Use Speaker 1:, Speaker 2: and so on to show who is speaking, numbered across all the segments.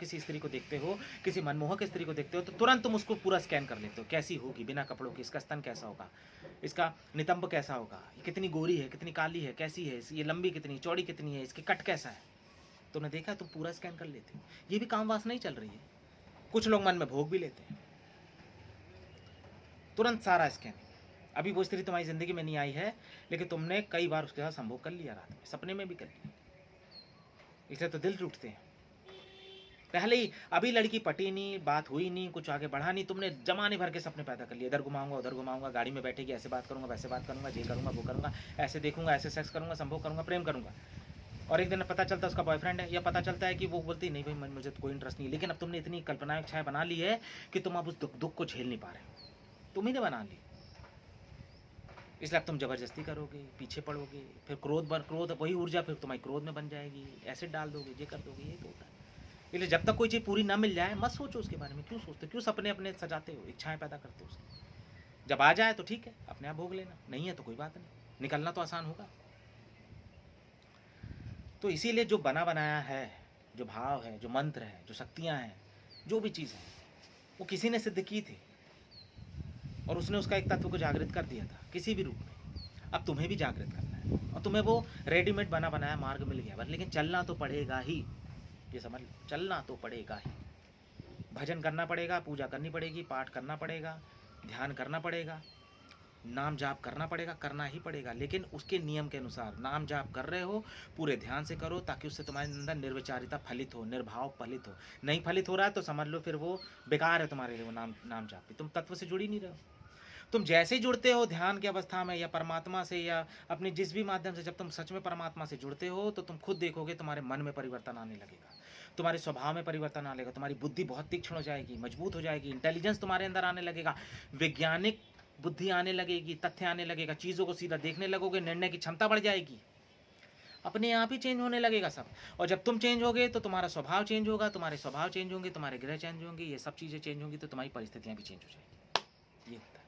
Speaker 1: किसी स्त्री को देखते हो, किसी मनमोहक स्त्री को देखते हो तो तुरंत तुम उसको पूरा स्कैन कर लेते हो, कैसी होगी बिना कपड़ों की, इसका स्तन कैसा होगा, इसका नितंब कैसा होगा, ये कितनी गोरी है, कितनी काली है, कैसी है, ये लंबी कितनी, चौड़ी कितनी है, इसके कट कैसा है। तुमने देखा, तुम पूरा स्कैन कर लेते हो। ये भी काम वासना ही चल रही है। कुछ लोग मन में भोग भी लेते हैं, तुरंत सारा स्कैनिंग। अभी वो स्त्री तुम्हारी जिंदगी में नहीं आई है, लेकिन तुमने कई बार उसके साथ संभोग कर लिया, रात में सपने में भी कर लिया, इसलिए तो दिल टूटते हैं। पहले ही अभी लड़की पटी नहीं, बात हुई नहीं, कुछ आगे बढ़ा नहीं, तुमने जमाने भर के सपने पैदा कर लिए, इधर घुमाऊंगा उधर घुमाऊंगा, गाड़ी में बैठेगी ऐसे बात करूंगा वैसे बात करूंगा, ये करूंगा वो करूंगा, ऐसे देखूंगा ऐसे सेक्स करूंगा, संभोग करूंगा, प्रेम करूंगा। और एक दिन पता चलता है उसका बॉयफ्रेंड है, या पता चलता है कि वो बोलती नहीं भाई मुझे तो कोई इंटरेस्ट नहीं, लेकिन अब तुमने इतनी कल्पनाएं इच्छाएं बना ली है कि तुम अब उस दुख को झेल नहीं पा रहे, तुम ही ने बना ली। इसलिए अब तुम जबरदस्ती करोगे, पीछे पड़ोगे, फिर क्रोध वही ऊर्जा फिर तुम्हारी क्रोध में बन जाएगी, एसिड डाल दोगे, ये कर दोगे, ये तो होता है। इसलिए जब तक कोई चीज़ पूरी ना मिल जाए मत सोचो उसके बारे में। क्यों सोचते हो, क्यों सपने अपने सजाते हो, इच्छाएं पैदा करते हो उसकी। जब आ जाए तो ठीक है, अपने आप भोग लेना, नहीं है तो कोई बात नहीं, निकलना तो आसान होगा। तो इसीलिए जो बना बनाया है, जो भाव है, जो मंत्र है, जो शक्तियाँ हैं, जो भी चीज़ है, वो किसी ने सिद्ध की थी और उसने उसका एक तत्व को जागृत कर दिया था किसी भी रूप में। अब तुम्हें भी जागृत करना है और तुम्हें वो रेडीमेड बना बनाया मार्ग मिल गया, लेकिन चलना तो पड़ेगा ही, ये समझ लो, चलना तो पड़ेगा ही। भजन करना पड़ेगा, पूजा करनी पड़ेगी, पाठ करना पड़ेगा, ध्यान करना पड़ेगा, नाम जाप करना पड़ेगा, करना ही पड़ेगा, लेकिन उसके नियम के अनुसार। नाम जाप कर रहे हो पूरे ध्यान से करो, ताकि उससे तुम्हारे अंदर निर्विचारिता फलित हो, निर्भाव फलित हो। नहीं फलित हो रहा है तो समझ लो फिर वो बेकार है तुम्हारे लिए, वो नाम जाप भी, तुम तत्व से जुड़ ही नहीं रहे हो। तुम जैसे जुड़ते हो ध्यान की अवस्था में या परमात्मा से या अपने जिस भी माध्यम से, जब तुम सच में परमात्मा से जुड़ते हो तो तुम खुद देखोगे तुम्हारे मन में परिवर्तन आने लगेगा, तुम्हारे स्वभाव में परिवर्तन आने लगेगा, तुम्हारी बुद्धि बहुत तीक्ष्ण हो जाएगी, मजबूत हो जाएगी, इंटेलिजेंस तुम्हारे अंदर आने लगेगा, वैज्ञानिक बुद्धि आने लगेगी, तथ्य आने लगेगा, चीज़ों को सीधा देखने लगोगे, निर्णय की क्षमता बढ़ जाएगी, अपने आप ही चेंज होने लगेगा सब। और जब तुम चेंज होगे तो तुम्हारा स्वभाव चेंज होगा, तुम्हारे स्वभाव चेंज होंगे, तुम्हारे ग्रह चेंज होंगे, ये सब चीज़ें चेंज होंगी तो तुम्हारी परिस्थितियाँ भी चेंज हो जाएगी। ये होता है।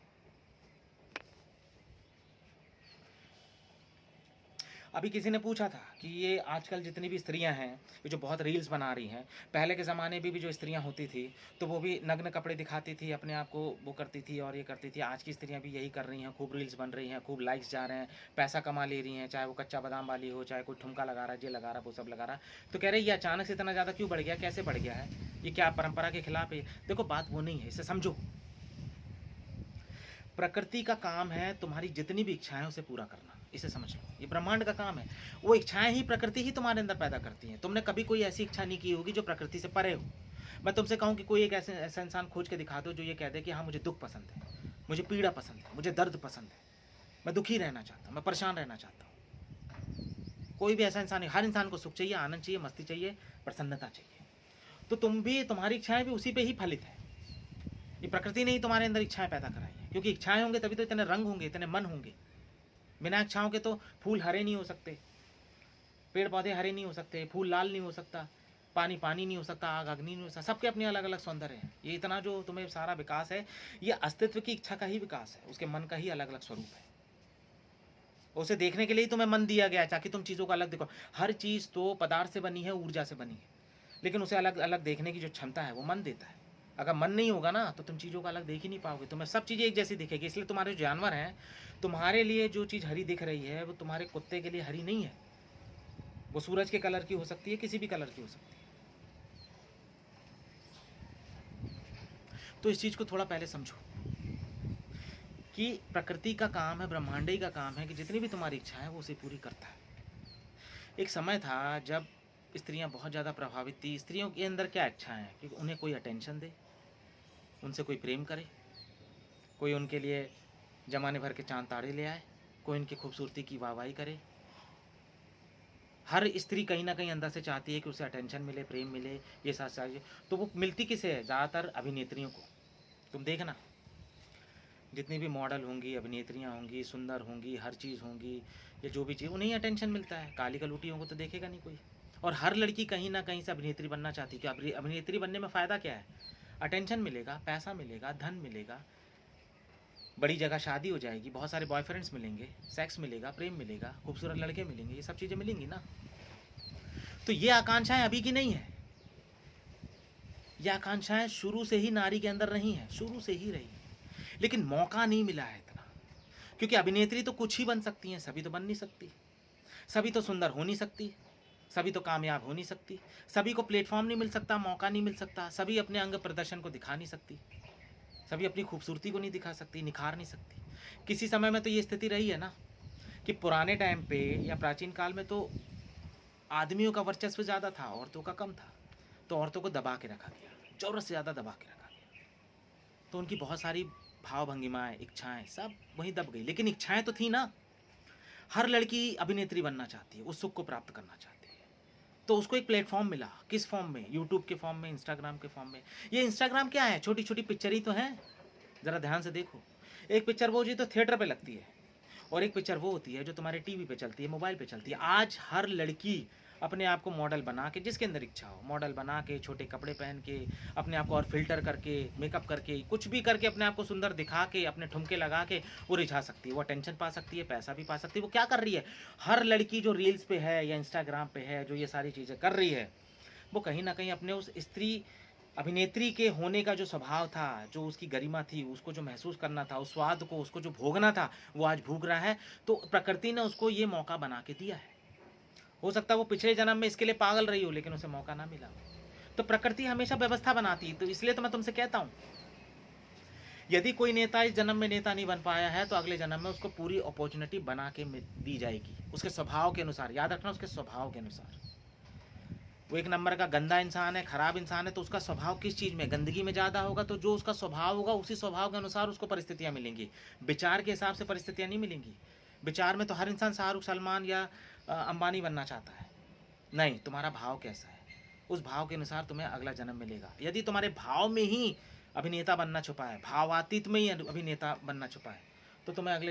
Speaker 1: अभी किसी ने पूछा था कि ये आजकल जितनी भी स्त्रियां हैं, ये जो बहुत रील्स बना रही हैं, पहले के ज़माने में भी जो स्त्रियां होती थी तो वो भी नग्न कपड़े दिखाती थी, अपने आप को वो करती थी और ये करती थी। आज की स्त्रियां भी यही कर रही हैं, खूब रील्स बन रही हैं, खूब लाइक्स जा रहे हैं, पैसा कमा ले रही हैं, चाहे वो कच्चा बादाम वाली हो, चाहे कोई ठुमका लगा रहा है, ये लगा रहा है, वो सब लगा रहा है। तो कह रहे ये अचानक से इतना ज़्यादा क्यों बढ़ गया, कैसे बढ़ गया है, ये क्या परंपरा के खिलाफ है? देखो बात वो नहीं है, इसे समझो। प्रकृति का काम है तुम्हारी जितनी भी इच्छाएं उसे पूरा करना, इसे समझ लो। ये ब्रह्मांड का काम है, वो इच्छाएं ही प्रकृति ही तुम्हारे अंदर पैदा करती हैं। तुमने कभी कोई ऐसी इच्छा नहीं की होगी जो प्रकृति से परे हो। मैं तुमसे कहूँ कि कोई एक ऐसा इंसान खोज के दिखा दो जो ये कह दे कि हाँ मुझे दुख पसंद है, मुझे पीड़ा पसंद है, मुझे दर्द पसंद है, मैं दुखी रहना चाहता हूँ, मैं परेशान रहना चाहता हूँ। कोई भी ऐसा इंसान नहीं। हर इंसान को सुख चाहिए, आनंद चाहिए, मस्ती चाहिए, प्रसन्नता चाहिए। तो तुम भी, तुम्हारी इच्छाएं भी उसी पे ही फलित है। ये प्रकृति ने ही तुम्हारे अंदर इच्छाएं पैदा कराई है, क्योंकि इच्छाएं होंगे तभी तो इतने रंग होंगे, इतने मन होंगे। बिना इच्छाओं के तो फूल हरे नहीं हो सकते, पेड़ पौधे हरे नहीं हो सकते, फूल लाल नहीं हो सकता, पानी पानी नहीं हो सकता, आग अग्नि नहीं हो सकता। सबके अपने अलग अलग सौंदर्य हैं। ये इतना जो तुम्हें सारा विकास है, ये अस्तित्व की इच्छा का ही विकास है, उसके मन का ही अलग अलग स्वरूप है। उसे देखने के लिए ही तुम्हें मन दिया गया है, ताकि तुम चीज़ों को अलग देखो। हर चीज़ तो पदार्थ से बनी है, ऊर्जा से बनी है, लेकिन उसे अलग अलग देखने की जो क्षमता है वो मन देता है। अगर मन नहीं होगा ना तो तुम चीज़ों को अलग देख ही नहीं पाओगे, तुम्हें सब चीज़ें एक जैसी दिखेगी। इसलिए तुम्हारे जो जानवर हैं, तुम्हारे लिए जो चीज़ हरी दिख रही है वो तुम्हारे कुत्ते के लिए हरी नहीं है। वो सूरज के कलर की हो सकती है, किसी भी कलर की हो सकती है। तो इस चीज़ को थोड़ा पहले समझो कि प्रकृति का काम है, ब्रह्मांडी का काम है कि जितनी भी तुम्हारी इच्छा है वो उसे पूरी करता है। एक समय था जब स्त्रियां बहुत ज़्यादा प्रभावित थी। स्त्रियों के अंदर क्या इच्छा है कि उन्हें कोई अटेंशन दे, उनसे कोई प्रेम करे, कोई उनके लिए जमाने भर के चांद तारे ले आए, कोई उनकी खूबसूरती की वाहवाही करे। हर स्त्री कहीं ना कहीं अंदर से चाहती है कि उसे अटेंशन मिले, प्रेम मिले, ये साथ चाहिए। तो वो मिलती किसे है? ज़्यादातर अभिनेत्रियों को। तुम देखना, जितनी भी मॉडल होंगी, अभिनेत्रियाँ होंगी, सुंदर होंगी, हर चीज़ होंगी, ये जो भी चीज़, उन्हें अटेंशन मिलता है। काली कलूटियों को तो देखेगा नहीं कोई। और हर लड़की कहीं ना कहीं से अभिनेत्री बनना चाहती है। कि अभिनेत्री बनने में फ़ायदा क्या है? अटेंशन मिलेगा, पैसा मिलेगा, धन मिलेगा, बड़ी जगह शादी हो जाएगी, बहुत सारे बॉयफ्रेंड्स मिलेंगे, सेक्स मिलेगा, प्रेम मिलेगा, खूबसूरत लड़के मिलेंगे, ये सब चीज़ें मिलेंगी ना। तो ये आकांक्षाएं अभी की नहीं है, ये आकांक्षाएं शुरू से ही नारी के अंदर नहीं है, शुरू से ही रही, लेकिन मौका नहीं मिला है इतना। क्योंकि अभिनेत्री तो कुछ ही बन सकती हैं, सभी तो बन नहीं सकती, सभी तो सुंदर हो नहीं सकती, सभी तो कामयाब हो नहीं सकती, सभी को प्लेटफॉर्म नहीं मिल सकता, मौका नहीं मिल सकता, सभी अपने अंग प्रदर्शन को दिखा नहीं सकती, सभी अपनी खूबसूरती को नहीं दिखा सकती, निखार नहीं सकती। किसी समय में तो ये स्थिति रही है ना कि पुराने टाइम पे या प्राचीन काल में तो आदमियों का वर्चस्व ज़्यादा था, औरतों का कम था, तो औरतों को दबा के रखा गया, ज़रूरत से ज़्यादा दबा के रखा गया, तो उनकी बहुत सारी भाव भंगिमाएँ, इच्छाएँ सब वहीं दब गई। लेकिन इच्छाएँ तो थी ना, हर लड़की अभिनेत्री बनना चाहती है, उस सुख को प्राप्त करना चाहती है, तो उसको एक प्लेटफॉर्म मिला। किस फॉर्म में? यूट्यूब के फॉर्म में, इंस्टाग्राम के फॉर्म में। ये इंस्टाग्राम क्या है? छोटी छोटी पिक्चर ही तो हैं, ज़रा ध्यान से देखो। एक पिक्चर वो जी तो थिएटर पे लगती है, और एक पिक्चर वो होती है जो तुम्हारे टीवी पे चलती है, मोबाइल पे चलती है। आज हर लड़की अपने आप को मॉडल बना के, जिसके अंदर इच्छा हो, मॉडल बना के, छोटे कपड़े पहन के, अपने आप को और फिल्टर करके, मेकअप करके, कुछ भी करके अपने आप को सुंदर दिखा के, अपने ठुमके लगा के वो रिझा सकती है, वो अटेंशन पा सकती है, पैसा भी पा सकती है। वो क्या कर रही है? हर लड़की जो रील्स पे है या इंस्टाग्राम पे है, जो ये सारी चीज़ें कर रही है, वो कहीं ना कहीं अपने उस स्त्री अभिनेत्री के होने का जो स्वभाव था, जो उसकी गरिमा थी, उसको जो महसूस करना था, उस स्वाद को, उसको जो भोगना था, वो आज भोग रहा है। तो प्रकृति ने उसको ये मौका बना के दिया है। हो सकता है वो पिछले जन्म में इसके लिए पागल रही हो, लेकिन उसे मौका ना मिला। तो प्रकृति हमेशा व्यवस्था बनाती है। तो इसलिए तो मैं तुमसे कहता हूँ, यदि कोई नेता इस जन्म में नेता नहीं बन पाया है, तो अगले जन्म में उसको पूरी अपॉर्चुनिटी बना के दी जाएगी, उसके स्वभाव के अनुसार। याद रखना, उसके स्वभाव के अनुसार। वो एक नंबर का गंदा इंसान है, खराब इंसान है, तो उसका स्वभाव किस चीज़ में? गंदगी में ज़्यादा होगा, तो जो उसका स्वभाव होगा, उसी स्वभाव के अनुसार उसको परिस्थितियाँ मिलेंगी। विचार के हिसाब से परिस्थितियाँ नहीं मिलेंगी। विचार में तो हर इंसान शाहरुख, सलमान या अंबानी बनना चाहता है। नहीं, तुम्हारा भाव कैसा है, उस भाव के अनुसार तुम्हें अगला जन्म मिलेगा। यदि तुम्हारे भाव में ही अभिनेता बनना छुपा है, भावातीत में ही अभिनेता बनना छुपा है, तो तुम्हें अगले